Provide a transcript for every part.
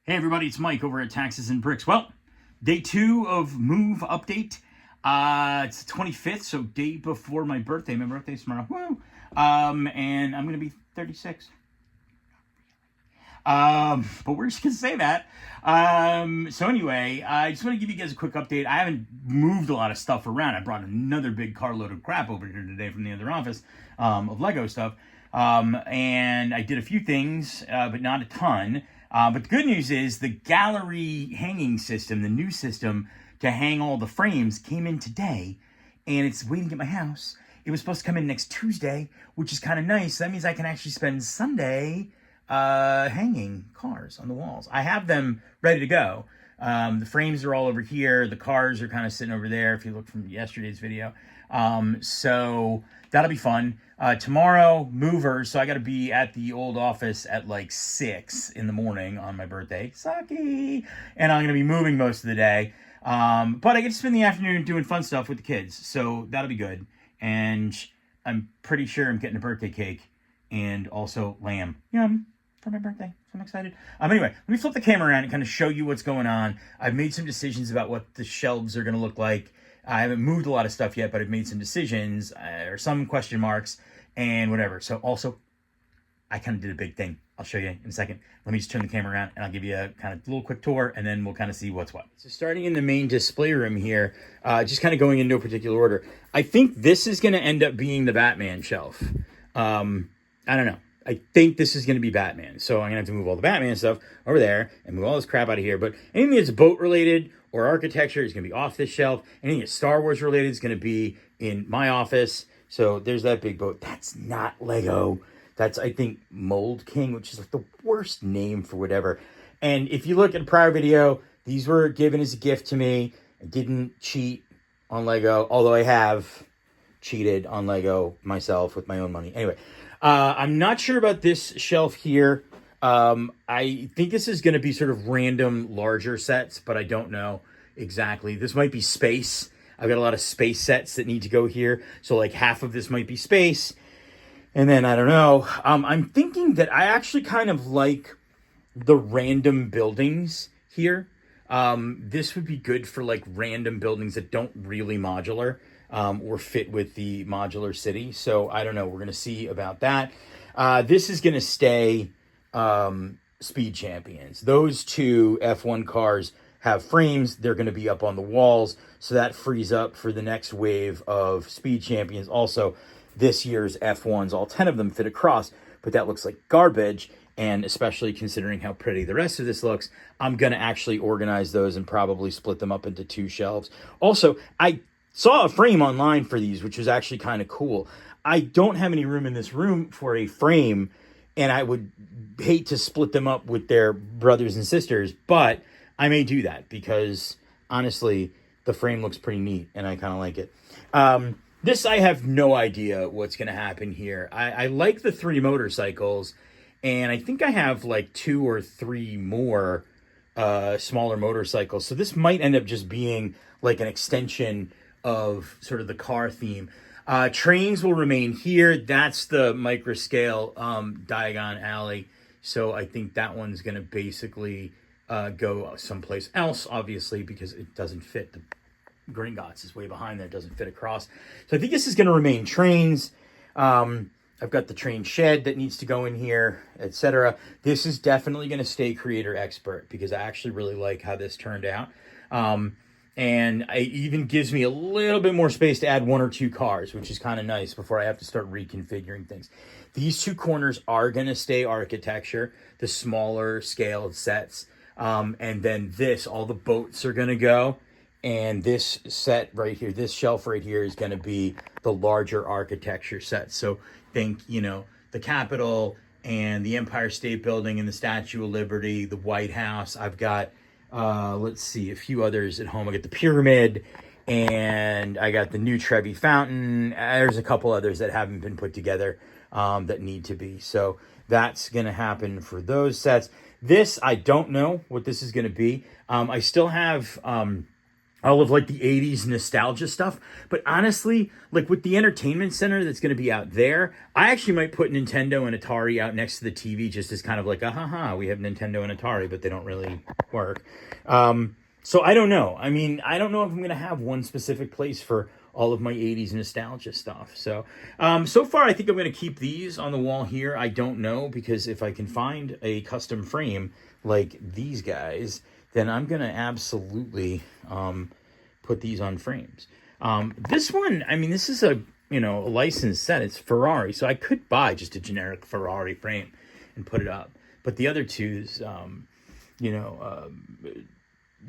Hey everybody, it's Mike over at Taxes and Bricks. Well, day 2 of move update. It's the 25th, so day before my birthday. My birthday's tomorrow. Woo! And I'm gonna be 36. But we're just gonna say that. So anyway, I just want to give you guys a quick update. I haven't moved a lot of stuff around. I brought another big carload of crap over here today from the other office, of Lego stuff. And I did a few things, but not a ton. But the good news is the gallery hanging system, the new system to hang all the frames, came in today, and it's waiting at my house. It was supposed to come in next Tuesday, which is kind of nice. That means I can actually spend Sunday hanging cars on the walls. I have them ready to go. The frames are all over here. The cars are kind of sitting over there if you look from yesterday's video. So that'll be fun. Tomorrow, movers, so I got to be at the old office at like 6 in the morning on my birthday. Sucky! And I'm going to be moving most of the day. But I get to spend the afternoon doing fun stuff with the kids, so that'll be good. And I'm pretty sure I'm getting a birthday cake and also lamb. Yum! For my birthday, so I'm excited. Anyway, let me flip the camera around and kind of show you what's going on. I've made some decisions about what the shelves are going to look like. I haven't moved a lot of stuff yet, but I've made some decisions, or some question marks, and whatever. So also, I kind of did a big thing. I'll show you in a second. Let me just turn the camera around, and I'll give you a kind of little quick tour, and then we'll kind of see what's what. So starting in the main display room here, just kind of going in no particular order. I think this is going to end up being the Batman shelf. I don't know. I think this is going to be Batman. So I'm going to have to move all the Batman stuff over there and move all this crap out of here. But anything that's boat related or architecture is going to be off this shelf. Anything that's Star Wars related is going to be in my office. So there's that big boat. That's not Lego. That's, I think, Mold King, which is like the worst name for whatever. And if you look at a prior video, these were given as a gift to me. I didn't cheat on Lego, although I have cheated on Lego myself with my own money. Anyway, I'm not sure about this shelf here. I think this is going to be sort of random larger sets, but I don't know exactly. This might be space. I've got a lot of space sets that need to go here. So like half of this might be space. And then I don't know. I'm thinking that I actually kind of like the random buildings here. This would be good for like random buildings that don't really modular. Or fit with the modular city. So I don't know. We're going to see about that. This is going to stay Speed Champions. Those two F1 cars have frames. They're going to be up on the walls. So that frees up for the next wave of Speed Champions. Also, this year's F1s, all 10 of them fit across. But that looks like garbage. And especially considering how pretty the rest of this looks, I'm going to actually organize those and probably split them up into 2 shelves. Also, I saw a frame online for these, which was actually kind of cool. I don't have any room in this room for a frame, and I would hate to split them up with their brothers and sisters, but I may do that because, honestly, the frame looks pretty neat, and I kind of like it. This, I have no idea what's going to happen here. I like the 3 motorcycles, and I think I have like 2 or 3 more smaller motorcycles, so this might end up just being like an extension of sort of the car theme. Trains will remain here. That's the micro scale Diagon Alley. So I think that one's going to basically go someplace else, obviously, because it doesn't fit. The Gringotts is way behind there. It doesn't fit across. So I think this is going to remain trains. I've got the train shed that needs to go in here, etc. This is definitely going to stay Creator Expert because I actually really like how this turned out. And it even gives me a little bit more space to add 1 or 2 cars, which is kind of nice before I have to start reconfiguring things. These 2 corners are going to stay architecture, the smaller scaled sets. And then this, all the boats are going to go. And this set right here, this shelf right here is going to be the larger architecture set. So think, you know, the Capitol and the Empire State Building and the Statue of Liberty, the White House. I've got let's see, a few others at home. I got the Pyramid, and I got the new Trevi Fountain. There's a couple others that haven't been put together that need to be. So that's going to happen for those sets. This, I don't know what this is going to be. I still have all of like the 80s nostalgia stuff. But honestly, like with the entertainment center that's going to be out there, I actually might put Nintendo and Atari out next to the TV just as kind of like, we have Nintendo and Atari, but they don't really work. So I don't know. I mean, I don't know if I'm going to have one specific place for all of my 80s nostalgia stuff. So, so far, I think I'm going to keep these on the wall here. I don't know, because if I can find a custom frame like these guys, then I'm going to absolutely put these on frames. This one, I mean, this is a licensed set. It's Ferrari, so I could buy just a generic Ferrari frame and put it up. But the other twos,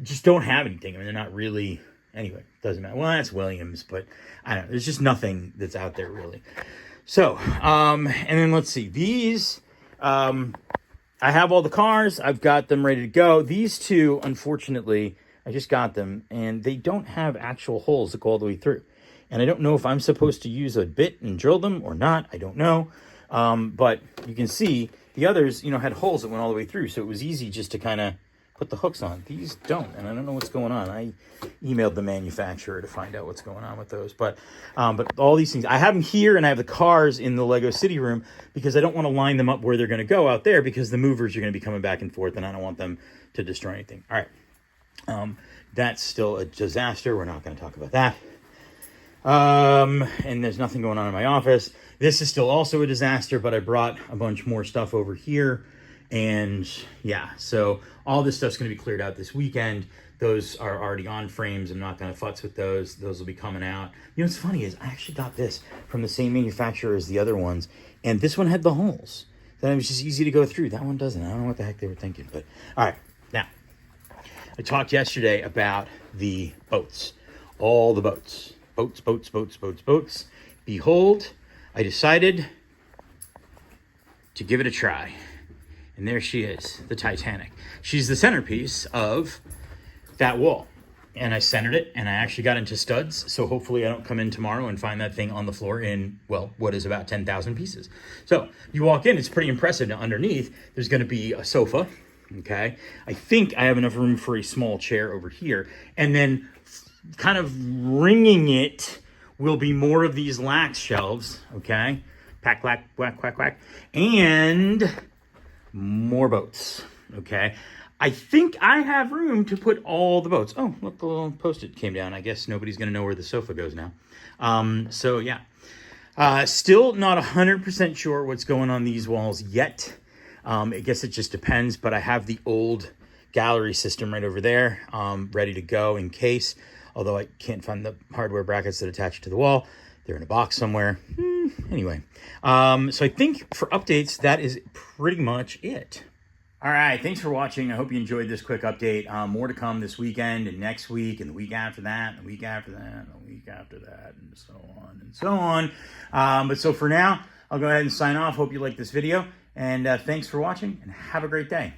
just don't have anything. I mean, they're not really... Anyway, doesn't matter. Well, that's Williams, but I don't know. There's just nothing that's out there, really. So, and then let's see. These, I have all the cars. I've got them ready to go. These two, unfortunately, I just got them, and they don't have actual holes that go all the way through. And I don't know if I'm supposed to use a bit and drill them or not. I don't know. But you can see the others, had holes that went all the way through. So it was easy just to kind of put the hooks on. These don't, and I don't know what's going on. I emailed the manufacturer to find out what's going on with those. But all these things, I have them here, and I have the cars in the Lego City room because I don't want to line them up where they're going to go out there, because the movers are going to be coming back and forth, and I don't want them to destroy anything. All right. That's still a disaster. We're not going to talk about that. And there's nothing going on in my office. This is still also a disaster, but I brought a bunch more stuff over here. And yeah, so all this stuff's going to be cleared out this weekend. Those are already on frames. I'm not going to futz with those. Those will be coming out. What's funny is I actually got this from the same manufacturer as the other ones, and this one had the holes. That it was just easy to go through. That one doesn't. I don't know what the heck they were thinking. But all right, now I talked yesterday about the boats. All the boats. Boats. Behold, I decided to give it a try. And there she is, the Titanic. She's the centerpiece of that wall. And I centered it, and I actually got into studs. So hopefully I don't come in tomorrow and find that thing on the floor in, well, what is about 10,000 pieces. So you walk in, it's pretty impressive. Now underneath, there's going to be a sofa, okay? I think I have enough room for a small chair over here. And then kind of ringing it will be more of these lax shelves, okay? Pack, whack, whack, whack, whack. And more boats, okay? I think I have room to put all the boats. Oh, look, the little Post-it came down. I guess nobody's going to know where the sofa goes now. So, yeah. Still not 100% sure what's going on these walls yet. I guess it just depends, but I have the old gallery system right over there, ready to go in case, although I can't find the hardware brackets that attach to the wall. They're in a box somewhere. Anyway, so I think for updates, that is pretty much it. All right, thanks for watching. I hope you enjoyed this quick update. More to come this weekend and next week and the week after that, and the week after that, and the week after that, and so on and so on. But so for now, I'll go ahead and sign off. Hope you liked this video, and thanks for watching, and have a great day.